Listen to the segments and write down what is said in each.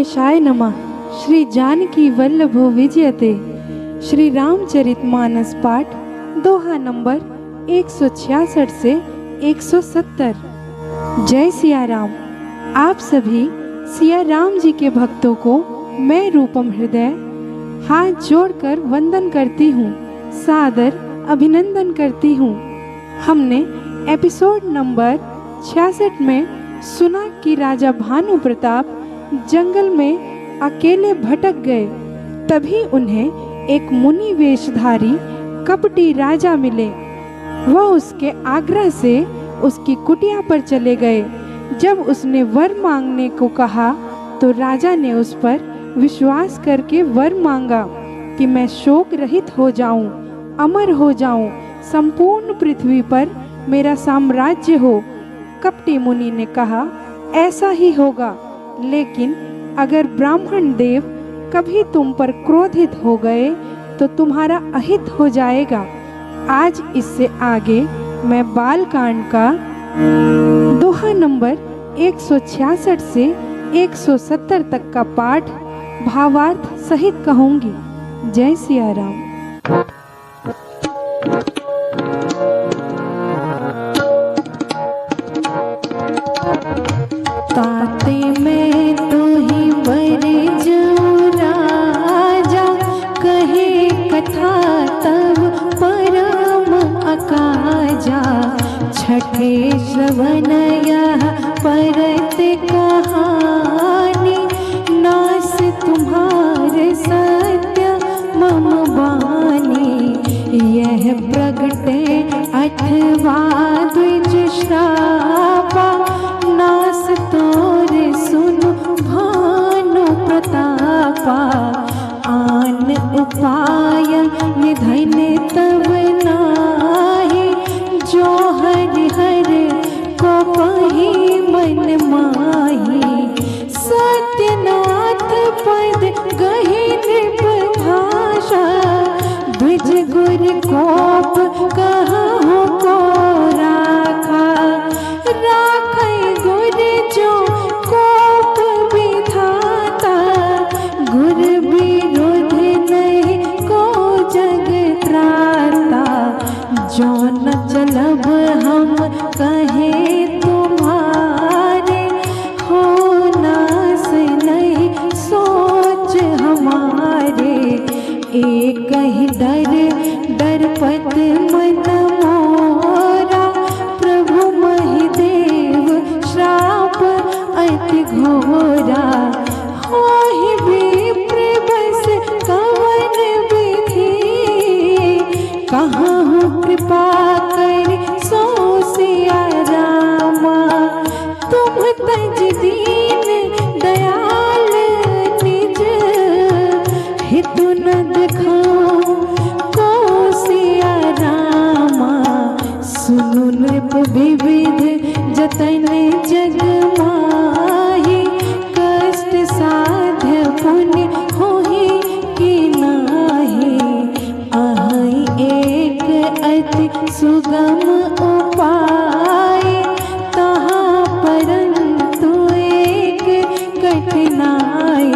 गणेशाय नमः। श्री जानकी वल्लभो विजयते। श्री रामचरितमानस पाठ दोहा नंबर 166 से 170। जय सिया राम। आप सभी सिया राम जी के भक्तों को मैं रूपम हृदय हाथ जोड़कर वंदन करती हूँ, सादर अभिनंदन करती हूँ। हमने एपिसोड नंबर 66 में सुना कि राजा भानु प्रताप जंगल में अकेले भटक गए। तभी उन्हें एक मुनि वेशधारी कपटी राजा मिले। वह उसके आग्रह से उसकी कुटिया पर चले गए। जब उसने वर मांगने को कहा तो राजा ने उस पर विश्वास करके वर मांगा कि मैं शोक रहित हो जाऊं, अमर हो जाऊं, संपूर्ण पृथ्वी पर मेरा साम्राज्य हो। कपटी मुनि ने कहा, ऐसा ही होगा, लेकिन अगर ब्राह्मण देव कभी तुम पर क्रोधित हो गए तो तुम्हारा अहित हो जाएगा। आज इससे आगे मैं बालकांड का दोहा नंबर 166 से 170 तक का पाठ भावार्थ सहित कहूंगी। जय सिया राम। ताते में तो ही बरे जो राजा, कहे कथा तब परम अकाजा। छठे श्रवण यह परत कहानी, नास तुम्हारे सत्य मम बानी। यह प्रगटे अथवा द्विज श्रापा, नास तोरे सुनु भानु प्रतापा। आन उपाय निधन तब नाही, जो हरिहर को कही मन माही। सत्यनाथ पद गहि नृप भाषा, द्विज गुर कोप कहु को राखा। राखै गुर जो कोप विधाता, गुर विरुद्ध नहीं को जग त्राता। जो न चलब हम कहे तुम्हारे, हो नास नहीं सोच हमारे। एक ही डरपत मन मोरा, प्रभु महिदेव श्राप अति घोरा। होहि विप्र बस कवन विधि, कहाँ कृपा कर सो सिया रामा। तुम तज दीन दयाल निज, हितु न दिखाओ को सिया रामा। सुनु नृप विविध जतन जग माही, कष्ट साध्य पुण्य होहि कि नाही। अहि एक अति सुगम उपाय, तहाँ परंतु एक कठिनाई।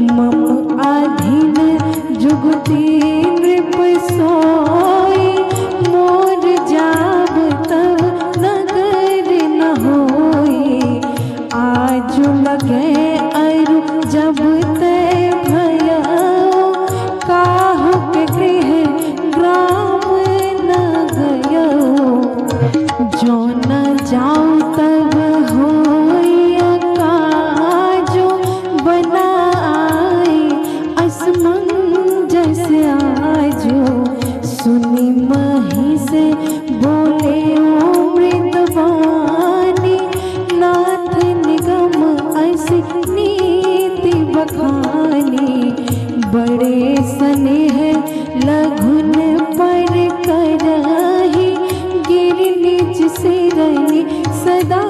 मम आधीन जुगति नृप सोई, मोर जाब तब नगर न होई। आज लगे अरु जब तय भयो, काहु के गृह ग्राम न गयो। जो न जाऊं तब होई अकाजो, बनाई असमंजस आजो। सुनी मही से बोले ओ मृदवानी, नाथ निगम ऐसी नीति बखानी। बड़े स्नेह लघुन पर करही, गिर निज सिरनि सदा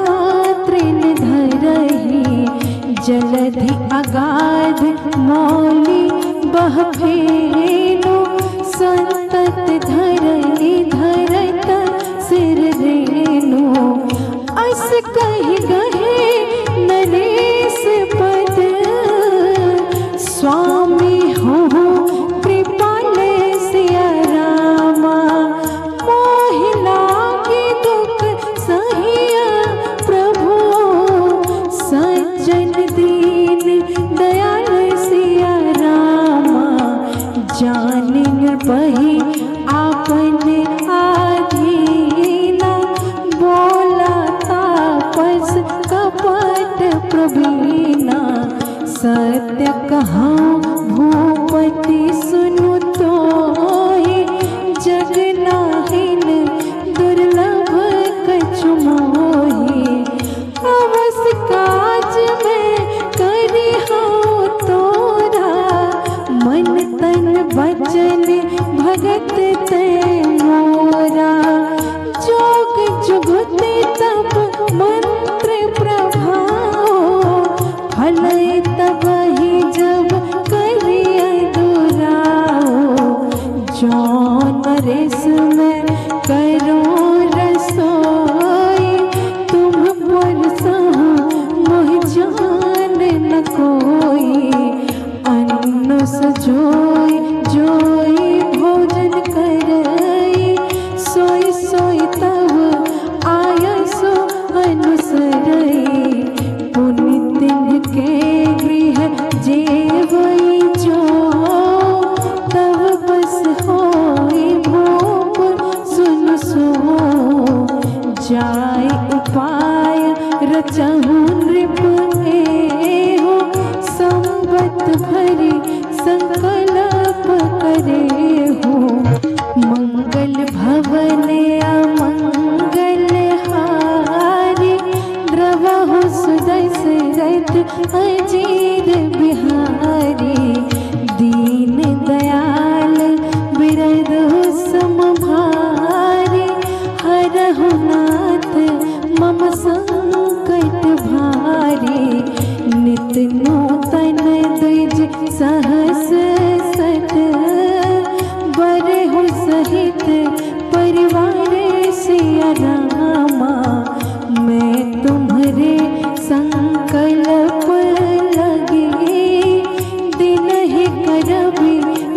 तृण धरही। जलधि अगाध मौली बह फेनो, संतत धरनी धरत सिर रेनो। अस कहि गहे नरेश पद, सिपही आपन आधीना, बोला तापस कपट प्रवीणा। सत्य कहा भूपति सुनु तोहि, जग नाहिन दुर्लभ कछु मोहि। अवस काज में करी हूँ तोरा, मन तन वचन भगत ते मोरा। जोग जुगति तप मंत्र प्रभाव, फल तब ही जब करिए दुराओ। जौन रस में करो रसोई, तुम पर सहु मोह जान न कोई। अन्न सजोई जोई भोजन करई, सोई सोई तब आयसो अनुसरई। पुण्य तिनके गृह जेवई जो, तब बस होई भूप सुन सो। जाय उपाय रचहु नृप एहो, संबत भरी संकल्प करे हो। मंगल भवन अमंगल हारी, द्रवहु सुदशरथ अजीर बिहारी। दीन दयाल बिरधु समभारी, हरहु नाथ मम संकट भारी। नित नूतन द्विज सहस सत, बरहु सहित परिवार सिया रामा। मैं तुम्हारे संकल्प लगी, दिन ही करबी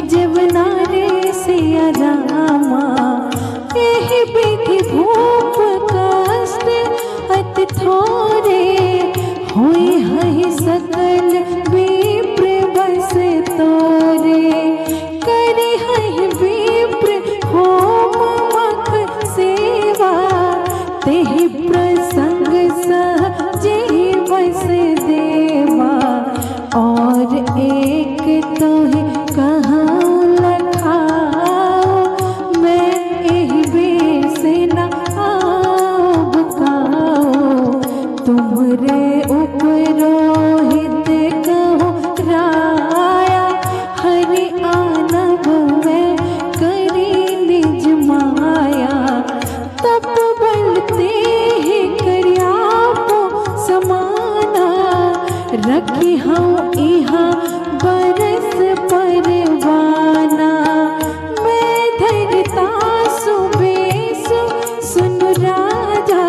जीवनारे सिया रामा। एहि विधि भूप कष्ट अति थोरे, होई हहि सकल विप्र बस तोरे। करि हहि विप्र होम मख सेवा, तेहि प्रसंग सहजे बस देवा। और एक तोहि कहाँ लखाओ, मैं एहि बेस न आब काओ। तुमरे उपरोहित कहो राया, हरि आनब में करी निज माया। तप बलते ही करियापो समाना, रखी हूँ इहाँ बरस परवाना। मैं धरता सुबेसु सुन राजा,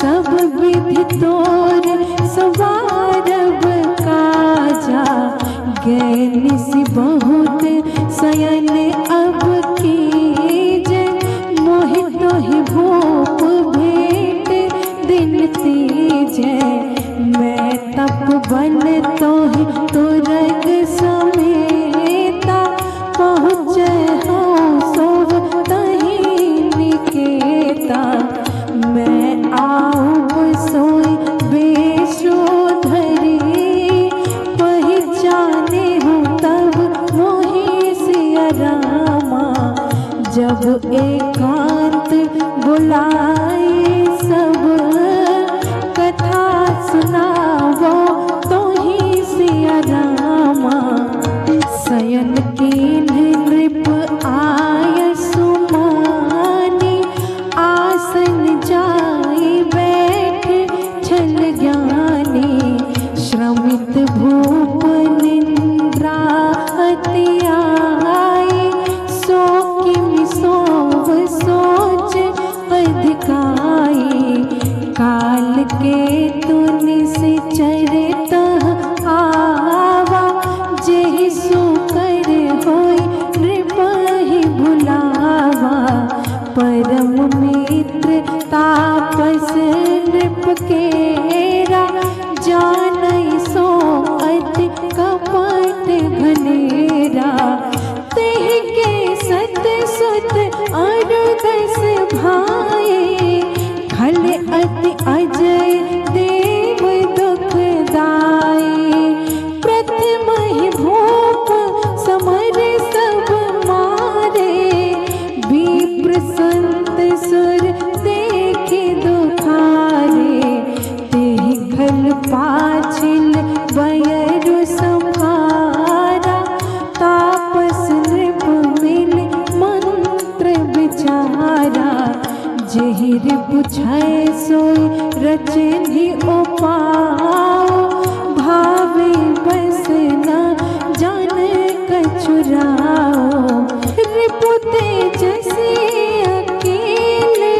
सब विधि तोर सवारब काजा। ज्ञान सी बहुत शयन अब कीजे, मोहि तोहि भूप भेंट दिन तीजे। मैं तप बन तोहि तुरग समेता, पहुँचे हूँ सोव तहि निकेता। मैं आऊँ सोई बेशो धरी, पहचाने हूँ तब मोहि सिया रामा। जब एकांत बुलाए सब, कथा सुनावो तोहि सिया रामा। शयन कीन्ह नृप आय सुमानी, आसन जाई बैठ छल ज्ञानी। श्रमित भूप निंद्रा अति आई, सो किमि सोव सोच अधिकाई। काल के तुनि सिचर आवा, जेहि सो कर होई नृपहि भुलावा। परम मित्र तापस नृप केरा, जानई सो अति कपट घनेरा। तेहि के भाए, खल अति अजय देव दुखदाई। प्रथम ही भूप समर सब मारे, विप्र संत सुर देखे दुखारे। तेहि खल पाछिल बयरु संहारा, तापस नृप मिल मंत्र विचारा। जेहि रिपु छय सोई रचनि उपाओ, भावे बस न जान कछुराओ। रिपु तेजसी अकेले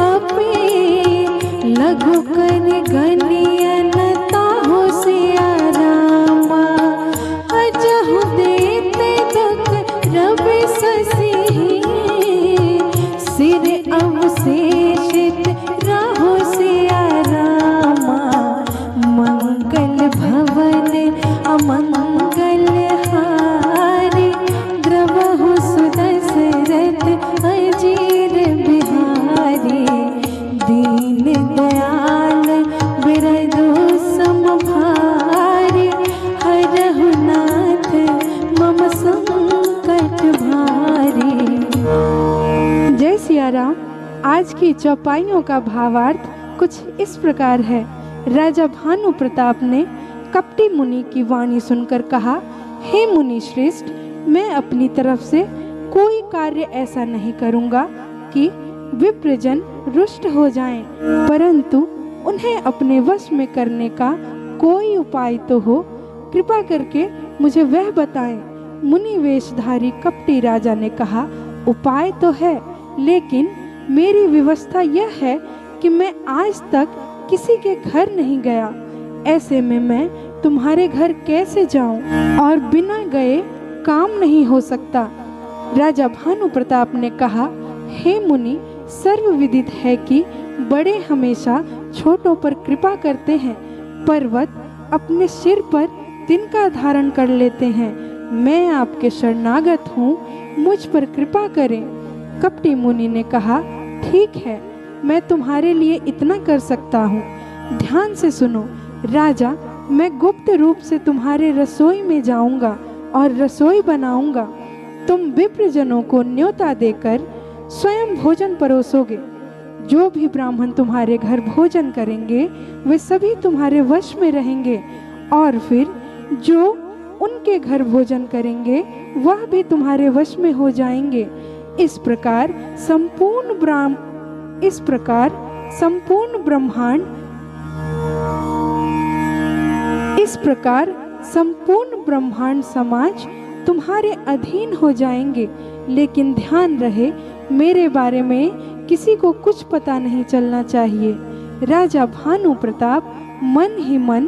अपे, लघु कर गनियन ताहु सिया रामा। अजहु देते दुख रवि ससी, सिर अवशेषित राहु सिया रामा। मंगल भवन अमंगल हारी, द्रवहु सुदशरथ अजीर बिहारी। दीन दयाल बिरदु समभारी, हरहु नाथ मम संकट भारी। जय सिया राम। आज की चौपाइयों का भावार्थ कुछ इस प्रकार है। राजा भानु प्रताप ने कपटी मुनि की वाणी सुनकर कहा, हे मुनि श्रेष्ठ, मैं अपनी तरफ से कोई कार्य ऐसा नहीं करूंगा कि विप्रजन रुष्ट हो जाएं, परंतु उन्हें अपने वश में करने का कोई उपाय तो हो, कृपा करके मुझे वह बताएं। मुनि वेशधारी कपटी राजा ने कहा, उपाय तो है, लेकिन मेरी व्यवस्था यह है कि मैं आज तक किसी के घर नहीं गया। ऐसे में मैं तुम्हारे घर कैसे जाऊं, और बिना गए काम नहीं हो सकता। राजा भानु प्रताप ने कहा, हे मुनि, सर्वविदित है कि बड़े हमेशा छोटों पर कृपा करते हैं, पर्वत अपने सिर पर तिनका धारण कर लेते हैं। मैं आपके शरणागत हूँ, मुझ पर कृपा करें। कपटी मुनि ने कहा, ठीक है, मैं तुम्हारे लिए इतना कर सकता हूँ। ध्यान से सुनो राजा, मैं गुप्त रूप से तुम्हारे रसोई में जाऊंगा और रसोई बनाऊंगा। तुम विप्रजनों को न्योता देकर स्वयं भोजन परोसोगे। जो भी ब्राह्मण तुम्हारे घर भोजन करेंगे वे सभी तुम्हारे वश में रहेंगे, और फिर जो उनके घर भोजन करेंगे वह भी तुम्हारे वश में हो जाएंगे। इस प्रकार संपूर्ण ब्रह्मांड समाज तुम्हारे अधीन हो जाएंगे। लेकिन ध्यान रहे, मेरे बारे में किसी को कुछ पता नहीं चलना चाहिए। राजा भानु प्रताप मन ही मन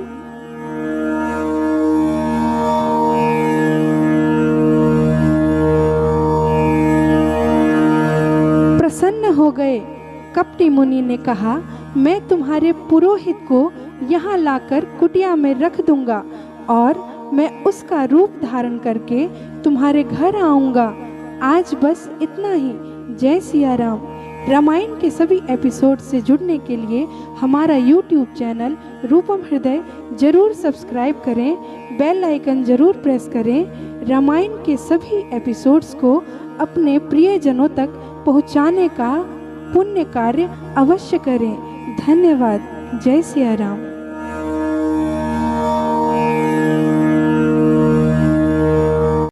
प्रसन्न हो गए। कपटी मुनि ने कहा, मैं तुम्हारे पुरोहित को यहाँ लाकर कुटिया में रख दूंगा और मैं उसका रूप धारण करके तुम्हारे घर आऊंगा। आज बस इतना ही। जय सिया राम। रामायण के सभी एपिसोड से जुड़ने के लिए हमारा YouTube चैनल रूपम हृदय जरूर सब्सक्राइब करें, बेल आइकन जरूर प्रेस करें। रामायण के सभी एपिसोड्स को अपने प्रियजनों तक पहुंचाने का पुण्य कार्य अवश्य करें। धन्यवाद। जय सिया राम।